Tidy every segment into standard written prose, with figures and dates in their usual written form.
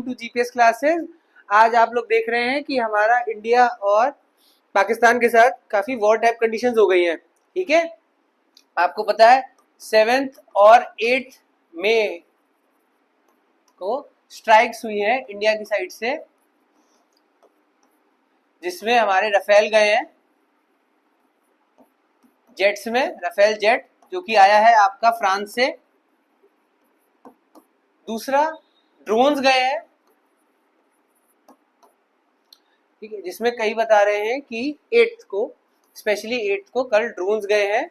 To GPS classes. आज आप लोग देख रहे हैं कि हमारा इंडिया और पाकिस्तान के साथ काफी वॉर टाइप कंडीशंस हो गई हैं। ठीक है, आपको पता है 7 और 8 मई को स्ट्राइक्स हुई है इंडिया की साइड से, जिसमें हमारे राफेल गए हैं जेट्स में, राफेल जेट जो कि आया है आपका फ्रांस से। दूसरा ड्रोन्स गए हैं, ठीक है, जिसमें कई बता रहे हैं कि 8th को, स्पेशली 8th को कल ड्रोन्स गए हैं।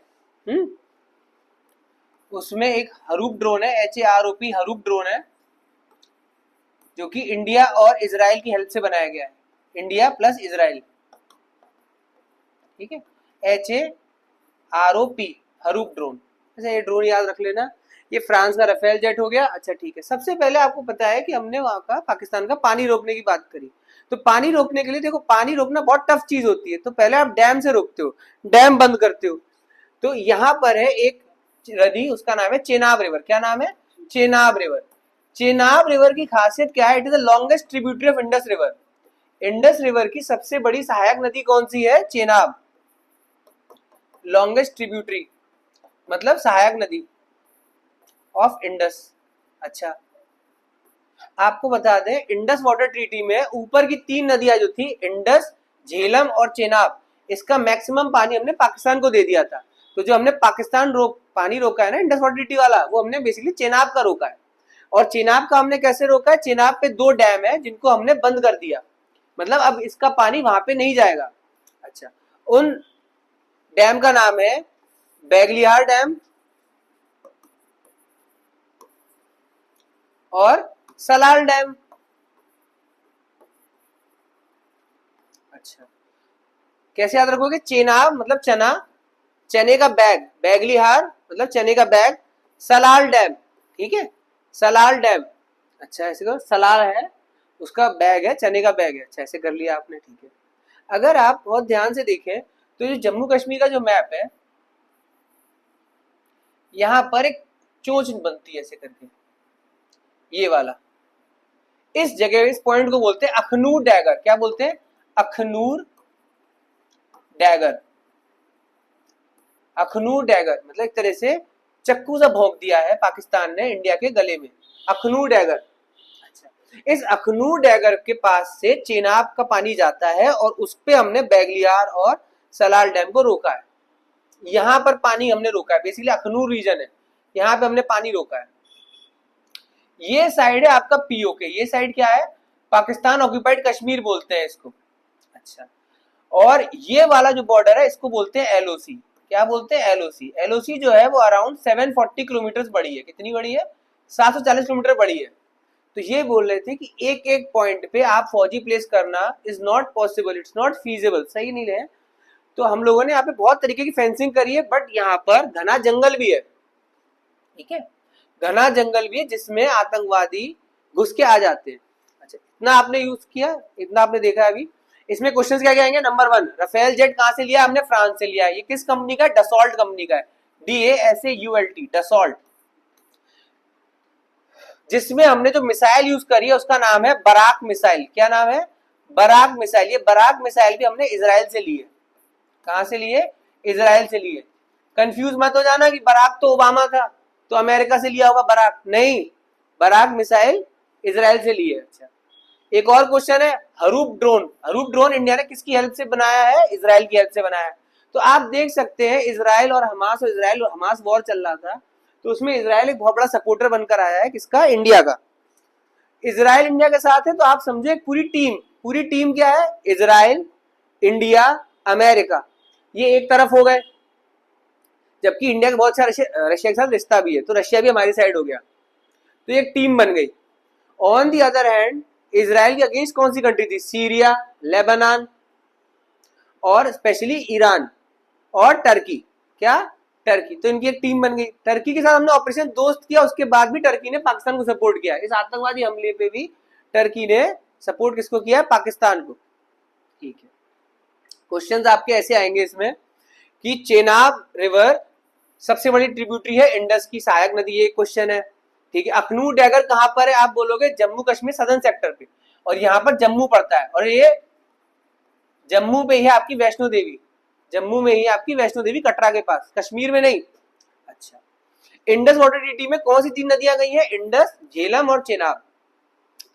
उसमें एक हरूप ड्रोन है, HAROP हरूप ड्रोन है, जो कि इंडिया और इजराइल की हेल्प से बनाया गया है, इंडिया प्लस इजराइल। ठीक है, HAROP हरूप ड्रोन। अच्छा, ये ड्रोन याद रख लेना। ये फ्रांस का राफेल जेट हो गया। अच्छा ठीक है, सबसे पहले आपको पता है कि हमने वहां का पाकिस्तान का पानी रोकने की बात करी। तो पानी रोकने के लिए देखो, पानी रोकना बहुत टफ चीज होती है। तो पहले आप डैम से रोकते हो, डैम बंद करते हो। तो यहाँ पर है एक नदी, उसका नाम है चेनाब रिवर। क्या नाम है? चेनाब रिवर। चेनाब रिवर की खासियत क्या है? It is the longest tributary of Indus river. Indus river की सबसे बड़ी सहायक नदी कौन सी है? चेनाब। लॉन्गेस्ट ट्रिब्यूटरी मतलब सहायक नदी ऑफ इंडस। अच्छा, आपको बता दें इंडस वाटर ट्रीटी में ऊपर की 3 नदियां जो थी, इंडस, झेलम और चेनाब, इसका मैक्सिमम पानी हमने पाकिस्तान को दे दिया था। तो जो हमने पाकिस्तान पानी रोका है ना इंडस वाटर ट्रीटी वाला, वो हमने बेसिकली चेनाब का रोका है। और चेनाब का हमने कैसे रोका है? चेनाब पे 2 डैम है जिनको हमने बंद कर दिया, मतलब अब इसका पानी वहां पे नहीं जाएगा। अच्छा, उन डैम का नाम है बैगलिहार डैम और सलाल डैम। अच्छा, कैसे याद रखोगे? चेनाब मतलब चना, चने का बैग, बैगलिहार मतलब चने का बैग, सलाल डैम। ठीक है, सलाल डैम। अच्छा, ऐसे करो, सलाल है उसका बैग है, चने का बैग है। अच्छा, ऐसे कर लिया आपने। ठीक है, अगर आप बहुत ध्यान से देखें तो जो जम्मू कश्मीर का जो मैप है, यहां पर एक चोंच बनती है ऐसे करके, ये वाला। इस जगह, इस पॉइंट को बोलते हैं अखनूर डैगर। क्या बोलते हैं? अखनूर डैगर। अखनूर डैगर मतलब एक तरह से चक्कू सा भोंक दिया है पाकिस्तान ने इंडिया के गले में, अखनूर डैगर। अच्छा, इस अखनूर डैगर के पास से चेनाब का पानी जाता है और उस पे हमने बैगलियार और सलाल डैम को रोका है। यहां पर पानी हमने रोका है, बेसिकली अखनूर रीजन है, यहां पे हमने पानी रोका है। ये साइड है आपका POK, ये साइड क्या है? पाकिस्तान ऑक्यूपाइड कश्मीर बोलते हैं इसको। अच्छा, और ये वाला जो बॉर्डर है इसको बोलते हैं LOC। क्या बोलते हैं? LOC। LOC जो है वो अराउंड 740 किलोमीटर बड़ी है। कितनी बड़ी है? 740 किलोमीटर बड़ी है। तो ये बोल रहे थे कि एक एक पॉइंट पे आप फौजी प्लेस करना is not possible, it's not feasible, सही नहीं है। तो हम लोगों ने यहाँ पे बहुत तरीके की फेंसिंग करी है, बट यहाँ पर घना जंगल भी है। ठीक है, घना जंगल भी है जिसमें आतंकवादी घुस के आ जाते हैं। अच्छा, इतना आपने यूज किया, इतना आपने देखा अभी। इसमें क्वेश्चंस क्या क्या आएंगे? नंबर 1, राफेल जेट कहां से लिया? हमने फ्रांस से लिया है। ये किस कंपनी का? डसॉल्ट कंपनी का है, DASAULT, डसॉल्ट। जिसमें हमने जो मिसाइल यूज करी है उसका नाम है बराक मिसाइल। क्या नाम है? Barak missile. ये बराक मिसाइल भी हमने इजराइल से ली है। कहां से लिए? इजराइल से लिए। कंफ्यूज मत हो जाना कि बराक तो ओबामा था तो अमेरिका से लिया होगा बराक, नहीं, बराक मिसाइल इजराइल से ली है। अच्छा, एक और क्वेश्चन है, हरूप ड्रोन। हरूप ड्रोन इंडिया ने किसकी हेल्प से बनाया है? इजराइल की हेल्प से बनाया है। तो आप देख सकते हैं इजराइल और हमास वॉर चल रहा था, तो उसमें इजराइल एक बहुत बड़ा सपोर्टर बनकर आया है। किसका? इंडिया का। इजराइल इंडिया के साथ है, तो आप समझो एक पूरी टीम, पूरी टीम क्या है? इजराइल, इंडिया, अमेरिका, ये एक तरफ हो गए। जबकि इंडिया का बहुत सारा रशिया के साथ रिश्ता भी है, तो रशिया भी हमारी साइड हो गया, तो एक टीम बन गई। On the other hand Israel के अगेंस्ट कौन सी कंट्री थी? सीरिया, लेबनान और स्पेशली ईरान और टर्की। क्या? टर्की। तो इनकी एक टीम बन गई। टर्की के साथ हमने ऑपरेशन दोस्त किया, उसके बाद भी टर्की ने पाकिस्तान को सपोर्ट किया। इस आतंकवादी हमले पे भी टर्की ने सपोर्ट किसको किया? पाकिस्तान को। ठीक है, क्वेश्चंस आपके ऐसे आएंगे इसमें कि चेनाब रिवर सबसे बड़ी ट्रिब्यूटरी है इंडस की, सहायक नदी, ये क्वेश्चन है। ठीक है, अखनूर डैगर कहां पर है आप बोलोगे, जम्मू कश्मीर सदर्न सेक्टर पे, और यहाँ पर जम्मू पड़ता है, और ये जम्मू पे ही है आपकी वैष्णो देवी, जम्मू में ही आपकी वैष्णो देवी कटरा के पास, कश्मीर में नहीं। अच्छा, इंडस वाटर ट्रीटी में कौन सी 3 नदियां गई हैं, इंडस, झेलम और चेनाब,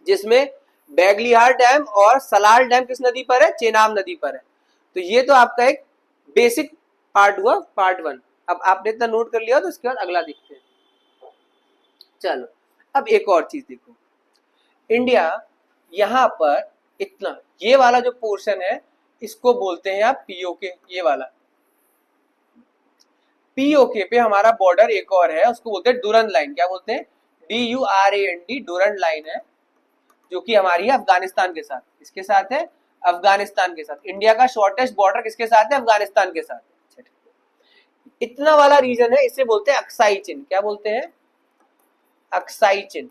जिसमें बैगलिहार डैम और सलाल डैम किस नदी पर है, चेनाब नदी पर है। तो ये तो आपका एक बेसिक पार्ट हुआ, पार्ट 1। अब आपने इतना नोट कर लिया तो उसके बाद अगला देखते हैं। चलो अब एक और चीज देखो, इंडिया यहां पर इतना, ये वाला जो पोर्शन है इसको बोलते हैं आप पीओके, ये वाला पीओके पे हमारा बॉर्डर एक और है, उसको बोलते हैं डूरन लाइन। क्या बोलते हैं, DURAND, डूरन लाइन है, जो कि हमारी है अफगानिस्तान के साथ। किसके साथ है, अफगानिस्तान के साथ। इंडिया का शॉर्टेस्ट बॉर्डर किसके साथ है, अफगानिस्तान के साथ। इतना वाला रीजन है, इसे बोलते हैं अक्साई चिन्ह। क्या बोलते हैं, अक्साई चिन्ह।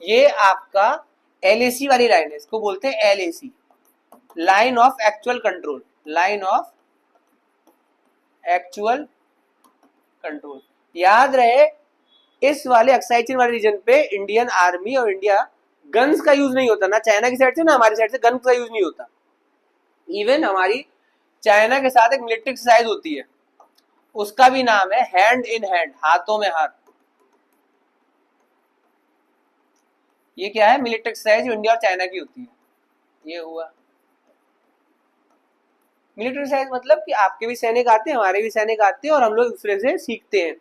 ये आपका LAC वाली लाइन है, इसको बोलते हैं LAC, line of actual control, line of actual control. याद रहे, इस वाले अक्साई चिन्ह वाले रीजन पे इंडियन आर्मी और इंडिया गन्स का यूज नहीं होता, ना चाइना की साइड से ना हमारी साइड से गन्स का यूज नहीं होता। इवन हमारी चाइना के साथ एक मिलिट्री एक्सरसाइज होती है, उसका भी नाम है हैंड इन हैंड, हाथों में हाथ। ये क्या है, मिलिट्री एक्सरसाइज इंडिया और चाइना की होती है। ये हुआ मिलिट्री एक्सरसाइज, मतलब कि आपके भी सैनिक आते हैं, हमारे भी सैनिक आते हैं, और हम लोग दूसरे से सीखते हैं।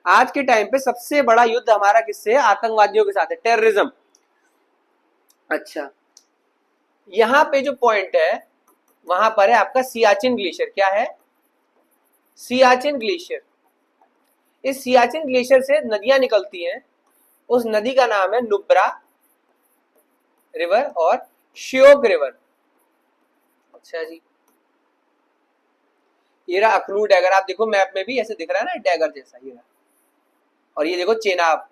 आज के टाइम पे सबसे बड़ा युद्ध हमारा किससे है, आतंकवादियों के साथ है, टेररिज्म। अच्छा, यहां पे जो पॉइंट है वहां पर है आपका सियाचिन ग्लेशियर। क्या है, सियाचिन ग्लेशियर। इस सियाचिन ग्लेशियर से नदियां निकलती हैं, उस नदी का नाम है नुब्रा रिवर और श्योक रिवर। अच्छा जी, ये रहा अखनूर डैगर, आप देखो मैप में भी ऐसे दिख रहा है ना, डैगर जैसा ये रहा। और ये देखो चेनाब,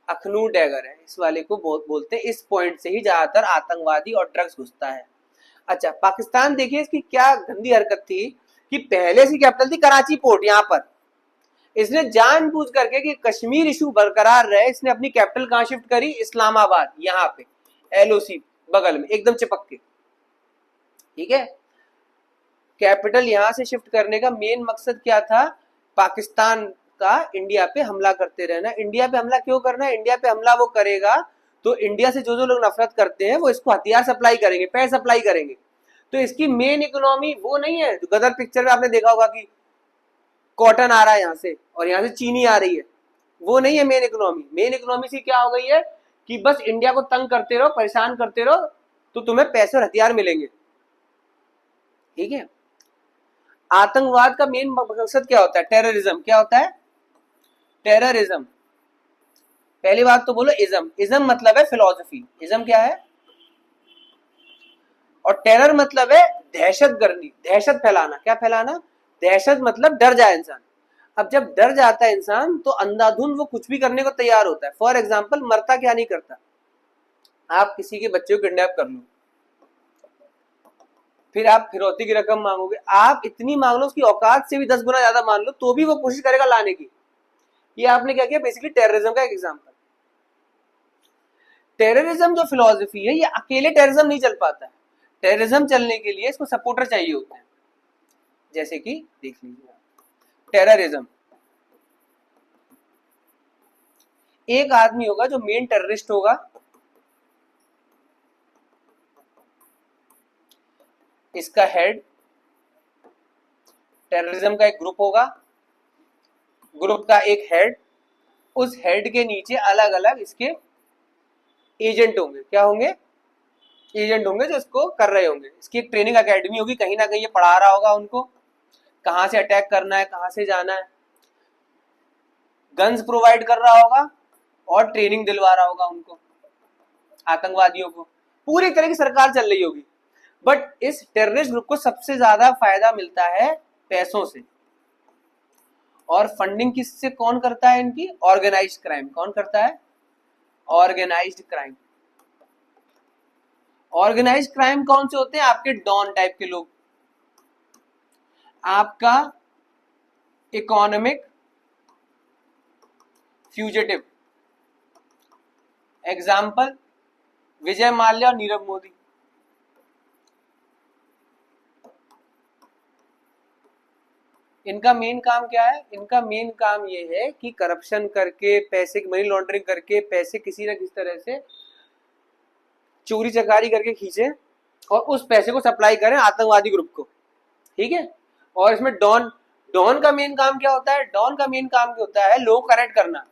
अखनूर डैगर है, इस वाले को बोलते हैं। इस पॉइंट से ही ज्यादातर आतंकवादी और ड्रग्स घुसता है। अच्छा, पाकिस्तान देखिए इसकी क्या गंदी हरकत थी कि पहले से कैपिटल थी कराची पोर्ट, यहाँ पर इसने जानबूझ करके कि कश्मीर इशू बरकरार रहे, इसने अपनी कैपिटल कहां शिफ्ट करी, इस्लामाबाद, यहाँ पे LOC बगल में एकदम चिपक के। ठीक है, कैपिटल यहां से शिफ्ट करने का मेन मकसद क्या था, पाकिस्तान का इंडिया पे हमला करते रहना। इंडिया पे हमला क्यों करना है, इंडिया पे हमला वो करेगा तो इंडिया से जो जो लोग नफरत करते हैं वो इसको हथियार सप्लाई करेंगे, पैसे सप्लाई करेंगे। तो इसकी मेन इकोनॉमी वो नहीं है जो गदर पिक्चर में आपने देखा होगा कि कॉटन आ रहा है यहाँ से और यहाँ से चीनी आ रही है, वो नहीं है मेन इकोनॉमी। मेन इकोनॉमी से क्या हो गई है कि बस इंडिया को तंग करते रहो, परेशान करते रहो, तो तुम्हें पैसे और हथियार मिलेंगे। ठीक है, आतंकवाद का मेन मकसद क्या होता है, टेररिज्म। क्या होता है, टेररिज्म। पहली बात तो बोलो इज्म, इज्म मतलब है फिलॉसफी, इज्म क्या है, और टेरर मतलब है दहशत गर्दी, दहशत फैलाना। क्या फैलाना, दहशत मतलब डर जाए इंसान। अब जब डर जाता है इंसान तो अंधाधुंध वो कुछ भी करने को तैयार होता है। फॉर एग्जाम्पल, मरता क्या नहीं करता, आप किसी के बच्चे को किडनैप कर लो, फिर आप फिरौती की रकम मांगोगे, आप इतनी मांग लो उसकी औकात से भी 10 गुना ज्यादा मान लो, तो भी वो कोशिश करेगा लाने की। ये आपने क्या किया, बेसिकली टेररिज्म का एक एग्जाम्पल। टेररिज्म जो फिलॉसफी है, ये अकेले टेररिज्म नहीं चल पाता है, टेररिज्म चलने के लिए इसको सपोर्टर चाहिए होते हैं। जैसे कि देख लीजिए, टेररिज्म एक आदमी होगा जो मेन टेररिस्ट होगा, इसका हेड, टेररिज्म का एक ग्रुप होगा, ग्रुप का एक हेड, उस हेड के नीचे अलग अलग इसके एजेंट होंगे। क्या होंगे, एजेंट होंगे जो इसको कर रहे होंगे। इसकी एक ट्रेनिंग एकेडमी होगी, कहीं ना कहीं ये पढ़ा रहा होगा उनको कहां से अटैक करना है, कहां से जाना है, गन्स प्रोवाइड कर रहा होगा और ट्रेनिंग दिलवा रहा होगा उनको, आतंकवादियों को। पूरी तरह की सरकार चल रही होगी, बट इस टेररिस्ट ग्रुप को सबसे ज्यादा फायदा मिलता है पैसों से। और फंडिंग किससे, कौन करता है इनकी, ऑर्गेनाइज्ड क्राइम। कौन करता है, ऑर्गेनाइज्ड क्राइम। ऑर्गेनाइज्ड क्राइम कौन से होते हैं, आपके डॉन टाइप के लोग, आपका economic fugitive, example Vijay Mallya और नीरव मोदी। इनका मेन काम क्या है? इनका मेन काम ये है कि करप्शन करके, पैसे की मनी लॉन्ड्रिंग करके, पैसे किसी न किसी तरह से चोरी चकारी करके खींचे और उस पैसे को सप्लाई करें आतंकवादी ग्रुप को। ठीक है। और इसमें डॉन डॉन का मेन काम क्या होता है? डॉन का मेन काम क्या होता है? लोग कनेक्ट करना।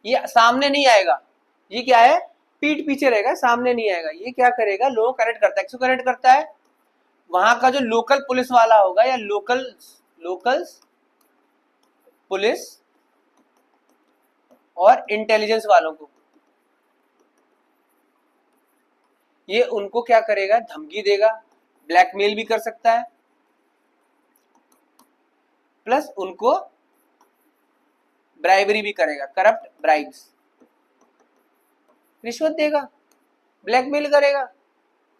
ये सामने नहीं आएगा, ये क्या है? पीठ पीछे रहेगा, सामने नहीं आएगा। ये क्या करेगा? लोग कनेक्ट करता है। क्यों कनेक्ट करता है? वहां का जो लोकल पुलिस वाला होगा या लोकल्स पुलिस और इंटेलिजेंस वालों को, ये उनको क्या करेगा? धमकी देगा, ब्लैकमेल भी कर सकता है, प्लस उनको ब्राइबरी भी करेगा, करप्ट ब्राइब्स, रिश्वत देगा, ब्लैकमेल करेगा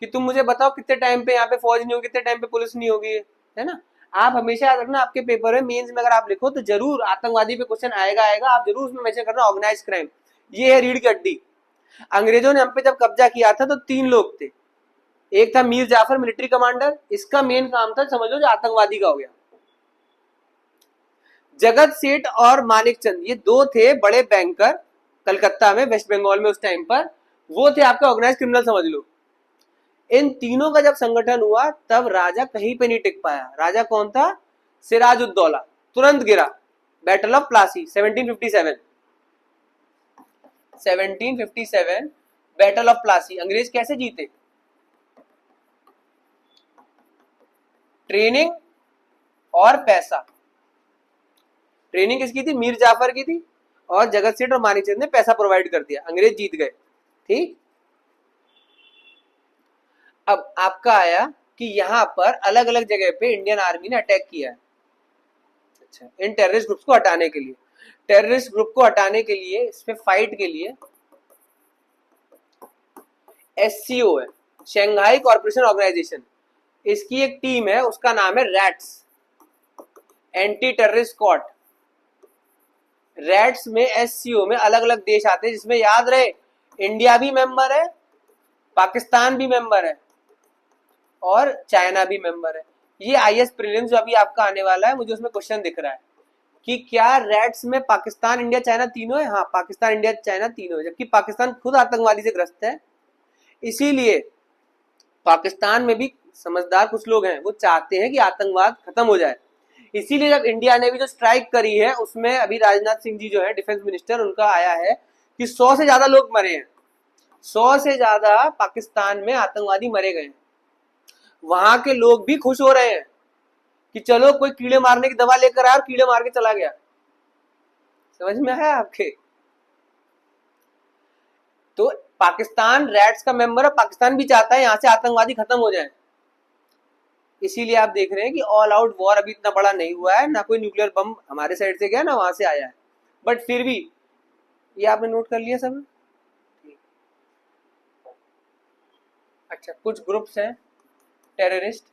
कि तुम मुझे बताओ कितने टाइम पे यहाँ पे फौज नहीं होगी, कितने टाइम पे पुलिस नहीं होगी, है ना। आप हमेशा याद रखना, आपके पेपर में मेंस में अगर आप लिखो तो जरूर आतंकवादी पे क्वेश्चन आएगा आप जरूर उसमें मेंशन करना ऑर्गेनाइज क्राइम। ये है रीढ़ की हड्डी। अंग्रेजों ने हम पे जब कब्जा किया था तो 3 लोग थे। एक था मीर जाफर, मिलिट्री कमांडर, इसका मेन काम था समझ लो जो आतंकवादी का हो गया। जगत सेठ और मानिक चंद, ये 2 थे बड़े बैंकर कलकत्ता में, वेस्ट बंगाल में उस टाइम पर, वो थे आपके ऑर्गेनाइज क्रिमिनल समझ लो। इन तीनों का जब संगठन हुआ तब राजा कहीं पे नहीं टिक पाया। राजा कौन था? सिराजुद्दौला, तुरंत गिरा। Battle of Plassey 1757 battle of Plassey. अंग्रेज कैसे जीते? ट्रेनिंग और पैसा। ट्रेनिंग किसकी थी? मीर जाफर की थी, और जगत सेठ और मानिकचंद ने पैसा प्रोवाइड कर दिया, अंग्रेज जीत गए। ठीक। अब आपका आया कि यहां पर अलग अलग जगह पे इंडियन आर्मी ने अटैक किया है। अच्छा, इन टेररिस्ट ग्रुप्स को हटाने के लिए, टेररिस्ट ग्रुप को हटाने के लिए, इस पे फाइट के लिए एससीओ है, शंघाई कॉर्पोरेशन ऑर्गेनाइजेशन, इसकी एक टीम है, उसका नाम है rats, anti terrorist squad. Rats में, एससीओ में अलग अलग देश आते हैं, जिसमें याद रहे इंडिया भी मेंबर है, पाकिस्तान भी मेंबर है और चाइना भी मेंबर है। ये आईएएस प्रीलिम्स जो अभी आपका आने वाला है, मुझे उसमें क्वेश्चन दिख रहा है कि क्या रैट्स में पाकिस्तान, इंडिया, चाइना तीनों है? हाँ, पाकिस्तान, इंडिया, चाइना तीनों है, जबकि पाकिस्तान खुद आतंकवादी से ग्रस्त है। इसीलिए पाकिस्तान में भी समझदार कुछ लोग हैं, वो चाहते हैं कि आतंकवाद खत्म हो जाए। इसीलिए जब इंडिया ने भी जो स्ट्राइक करी है, उसमें अभी राजनाथ सिंह जी जो है डिफेंस मिनिस्टर, उनका आया है कि 100 से ज्यादा लोग मरे हैं, 100 से ज्यादा पाकिस्तान में आतंकवादी मरे गए। वहां के लोग भी खुश हो रहे हैं कि चलो कोई कीड़े मारने की दवा लेकर आया और कीड़े मार के चला गया। समझ में आया आपके? तो पाकिस्तान रैट्स का मेंबर है, पाकिस्तान भी चाहता है यहां से आतंकवादी खत्म हो जाए। इसीलिए आप देख रहे हैं कि ऑल आउट वॉर अभी इतना बड़ा नहीं हुआ है, ना कोई न्यूक्लियर बम हमारे साइड से गया ना वहां से आया है, बट फिर भी ये आपने नोट कर लिया सब। अच्छा, कुछ ग्रुप्स हैं टेररिस्ट,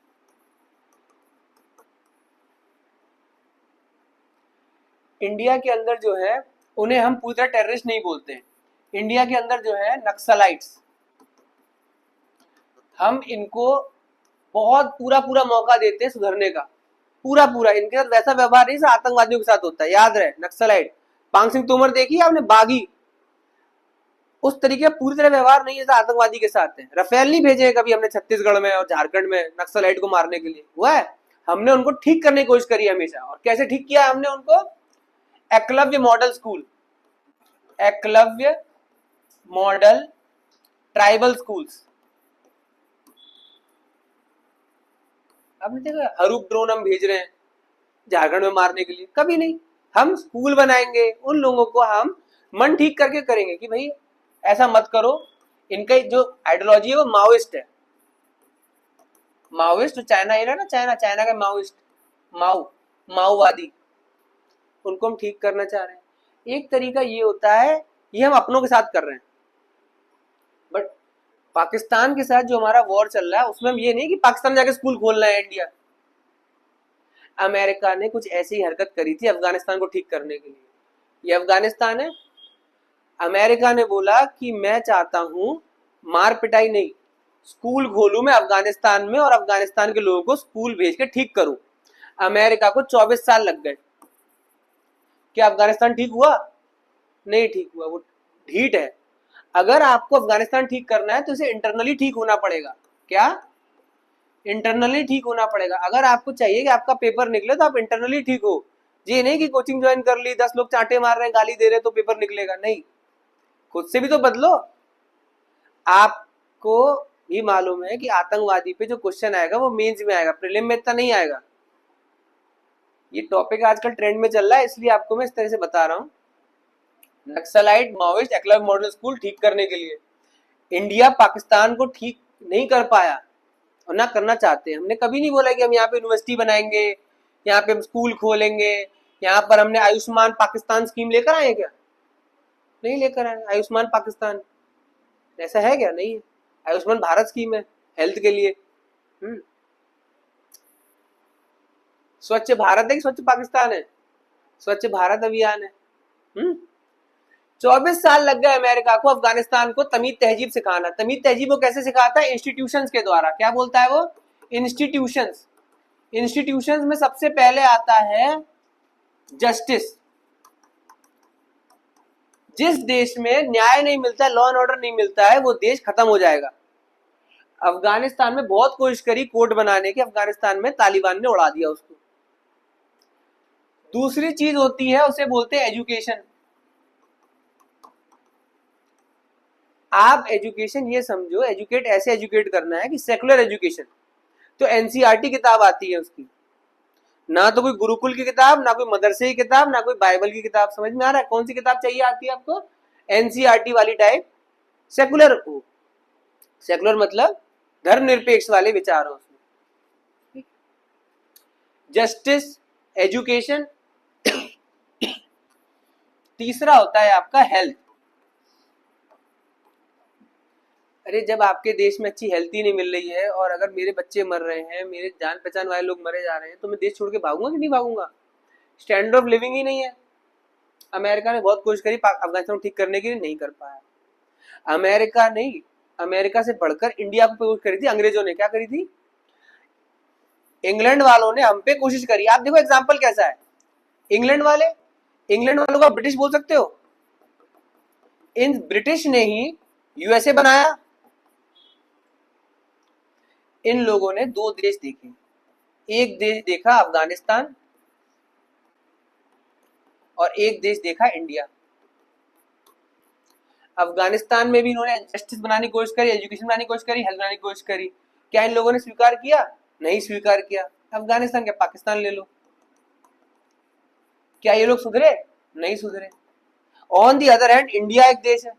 इंडिया के अंदर जो है उन्हें हम पूरी तरह टेररिस्ट नहीं बोलते हैं। इंडिया के अंदर जो है नक्सलाइट्स, हम इनको बहुत पूरा मौका देते हैं सुधरने का, पूरा। इनके साथ वैसा व्यवहार नहीं जैसा आतंकवादियों के साथ होता है, याद रहे। नक्सलाइट, पांग सिंह तोमर देखिए आपने, बागी, उस तरीके का पूरी तरह व्यवहार नहीं है जैसा आतंकवादी के साथ है। रफेल नहीं भेजे कभी हमने छत्तीसगढ़ में और झारखंड में नक्सलाइट को मारने के लिए, हुआ है? हमने उनको ठीक करने की कोशिश करी हमेशा। और कैसे ठीक किया हमने उनको? Eklavya model school, Eklavya model tribal schools. आपने देखा हरूप ड्रोन हम भेज रहे हैं झारखंड में मारने के लिए? कभी नहीं। हम स्कूल बनाएंगे, उन लोगों को हम मन ठीक करके करेंगे कि भाई ऐसा मत करो। इनका जो आइडियोलॉजी है वो माओइस्ट है, माओइस्ट। तो चाइना एरिया ना, चाइना का माओइस्ट, माओवादी, उनको हम ठीक करना चाह रहे हैं। एक तरीका ये होता है, ये हम अपनों के साथ कर रहे हैं, बट पाकिस्तान के साथ जो हमारा वॉर चल रहा है उसमें हम ये नहीं कि पाकिस्तान जाके स्कूल खोलना है इंडिया। अमेरिका ने कुछ ऐसी ही हरकत करी थी अफगानिस्तान को ठीक करने के लिए। ये अफगानिस्तान है, अमेरिका ने बोला कि मैं चाहता हूं मार पिटाई नहीं, स्कूल खोलूं मैं अफगानिस्तान में और अफगानिस्तान के लोगों को स्कूल भेज के ठीक करूं। अमेरिका को 24 साल लग गए। क्या अफगानिस्तान ठीक हुआ? नहीं ठीक हुआ, वो ढीठ है। अगर आपको अफगानिस्तान ठीक करना है तो इसे इंटरनली ठीक होना पड़ेगा। क्या? इंटरनली ठीक होना पड़ेगा। अगर आपको चाहिए कि आपका पेपर निकले तो आप इंटरनली ठीक हो। ये नहीं कि कोचिंग ज्वाइन कर ली, 10 लोग चांटे मार रहे हैं, गाली दे रहे हैं तो पेपर निकलेगा, नहीं। खुद से भी तो बदलो। आपको भी मालूम है कि आतंकवादी पे जो क्वेश्चन आएगा वो मेंस में आएगा, प्रीलिम में इतना नहीं आएगा। ये टॉपिक आजकल ट्रेंड में चल रहा है, इसलिए आपको मैं इस तरह से बता रहा हूँ। Naxalite Maoist Eklavya model school ठीक करने के लिए इंडिया पाकिस्तान को ठीक नहीं कर पाया और ना करना चाहते हैं। हमने कभी नहीं बोला कि हम यहाँ पे यूनिवर्सिटी बनाएंगे, यहाँ पे हम स्कूल खोलेंगे, यहाँ पर हमने आयुष्मान पाकिस्तान स्कीम लेकर आए क्या? नहीं लेकर आए। आयुष्मान पाकिस्तान ऐसा है क्या? नहीं है। आयुष्मान भारत स्कीम है हेल्थ के लिए। स्वच्छ भारत है कि स्वच्छ पाकिस्तान है? स्वच्छ भारत अभियान है। 24 साल लग गए अमेरिका को अफगानिस्तान को तमीज तहजीब सिखाना। तमीज तहजीब वो कैसे सिखाता है? इंस्टीट्यूशंस के द्वारा। क्या बोलता है वो? इंस्टीट्यूशंस। इंस्टीट्यूशंस में सबसे पहले आता है जस्टिस। जिस देश में न्याय नहीं मिलता है, लॉ एंड ऑर्डर नहीं मिलता है, वो देश खत्म हो जाएगा। अफगानिस्तान में बहुत कोशिश करी कोर्ट बनाने की, अफगानिस्तान में तालिबान ने उड़ा दिया उसको। दूसरी चीज होती है, उसे बोलते हैं एजुकेशन। आप एजुकेशन ये समझो, एजुकेट ऐसे एजुकेट करना है कि सेकुलर एजुकेशन। तो एनसीईआरटी किताब आती है उसकी, ना तो कोई गुरुकुल की किताब, ना कोई मदरसे की किताब, ना कोई बाइबल की किताब। समझ में आ रहा है? कौन सी किताब चाहिए आती है आपको? एनसीईआरटी वाली टाइप, सेकुलर हो। सेकुलर मतलब धर्मनिरपेक्ष वाले विचार हो उसमें। Justice, education. तीसरा होता है आपका हेल्थ। अरे जब आपके देश में अच्छी हेल्थ ही नहीं मिल रही है और अगर मेरे बच्चे मर रहे हैं, मेरे जान पहचान वाले लोग मरे जा रहे हैं, तो मैं देश छोड़ के भागूंगा कि नहीं भागूंगा? स्टैंडर्ड ऑफ लिविंग ही नहीं है। अमेरिका ने बहुत कोशिश करी अफगानिस्तान को ठीक करने के लिए, नहीं कर पाया। अमेरिका नहीं, अमेरिका से बढ़कर इंडिया को कोशिश करी थी अंग्रेजों ने। क्या करी थी? इंग्लैंड वालों ने हम पे कोशिश करी। आप देखो एग्जाम्पल कैसा है। इंग्लैंड वालों को आप ब्रिटिश बोल सकते हो? इन ब्रिटिश ने ही यूएसए बनाया। इन लोगों ने दो देश देखे, एक देश देखा अफगानिस्तान और एक देश देखा इंडिया। अफगानिस्तान में भी इन्होंने जस्टिस बनाने की कोशिश करी, एजुकेशन बनाने की कोशिश करी, हेल्थ बनाने की कोशिश करी। क्या इन लोगों ने स्वीकार किया? नहीं स्वीकार किया। अफगानिस्तान क्या पाकिस्तान ले लो। क्या ये लोग सुधरे? नहीं सुधरे। On the other hand India एक देश है,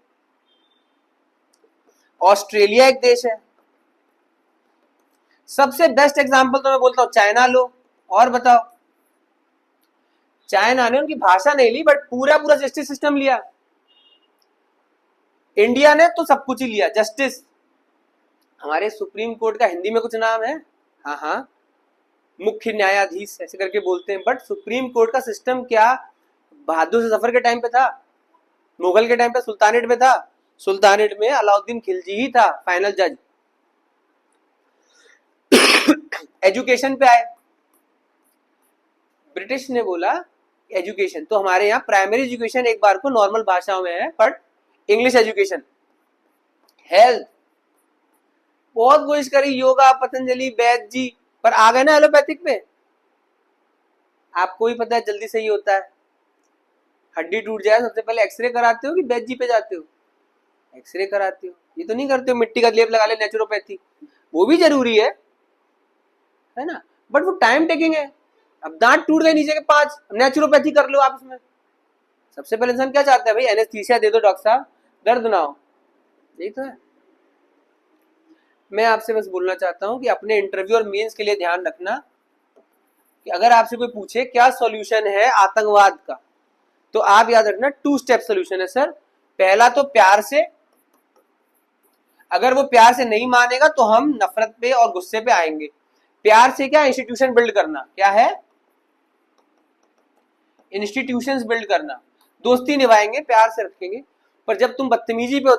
ऑस्ट्रेलिया एक देश है। सबसे बेस्ट एग्जांपल तो मैं बोलता हूं चाइना लो। और बताओ, चाइना ने उनकी भाषा नहीं ली बट पूरा पूरा जस्टिस सिस्टम लिया। इंडिया ने तो सब कुछ ही लिया। जस्टिस, हमारे सुप्रीम कोर्ट का हिंदी में कुछ नाम है? हाँ हाँ, मुख्य न्यायाधीश ऐसे करके बोलते हैं। बट सुप्रीम कोर्ट का सिस्टम क्या बहादुर जफर के टाइम पे था? मुगल के टाइम पे सुल्तानेट में था? सुल्तानेट में अलाउद्दीन खिलजी ही था फाइनल जज। एजुकेशन पे आए, ब्रिटिश ने बोला एजुकेशन तो हमारे यहाँ प्राइमरी एजुकेशन एक बार को नॉर्मल भाषाओं में है, बट इंग्लिश एजुकेशन। हेल्थ, बहुत कोशिश करी, योगा, पतंजलि, वैद्य जी, पर आ गए ना एलोपैथिक पे। आपको भी पता है जल्दी सही होता है। हड्डी टूट जाए सबसे पहले एक्सरे कराते हो कि वैद्य जी पे जाते हो? एक्सरे कराते हो। ये तो नहीं करते हो मिट्टी का लेप लगा ले नेचुरोपैथी, वो भी जरूरी है ना, बट वो टाइम टेकिंग है। अब दांत टूट गए नीचे के 5, नेचुरोपैथी कर लो आप उसमें। सबसे पहले इंसान क्या चाहता है? भाई एनेस्थीसिया दे दो डॉक्टर साहब, दर्द ना हो। यही तो है। मैं आपसे बस बोलना चाहता हूं कि अपने इंटरव्यू और मेंस के लिए ध्यान रखना कि अगर आपसे कोई पूछे क्या सॉल्यूशन है आतंकवाद का, तो आप याद रखना 2 स्टेप सॉल्यूशन है सर। पहला तो प्यार से, अगर वो प्यार से नहीं मानेगा तो हम नफरत पे और गुस्से पे आएंगे। प्यार से क्या? इंस्टीट्यूशन बिल्ड करना। क्या है? इंस्टीट्यूशंस बिल्ड करना। दोस्ती निभाएंगे, प्यार से रखेंगे। पर जब तुम बदतमीजी पे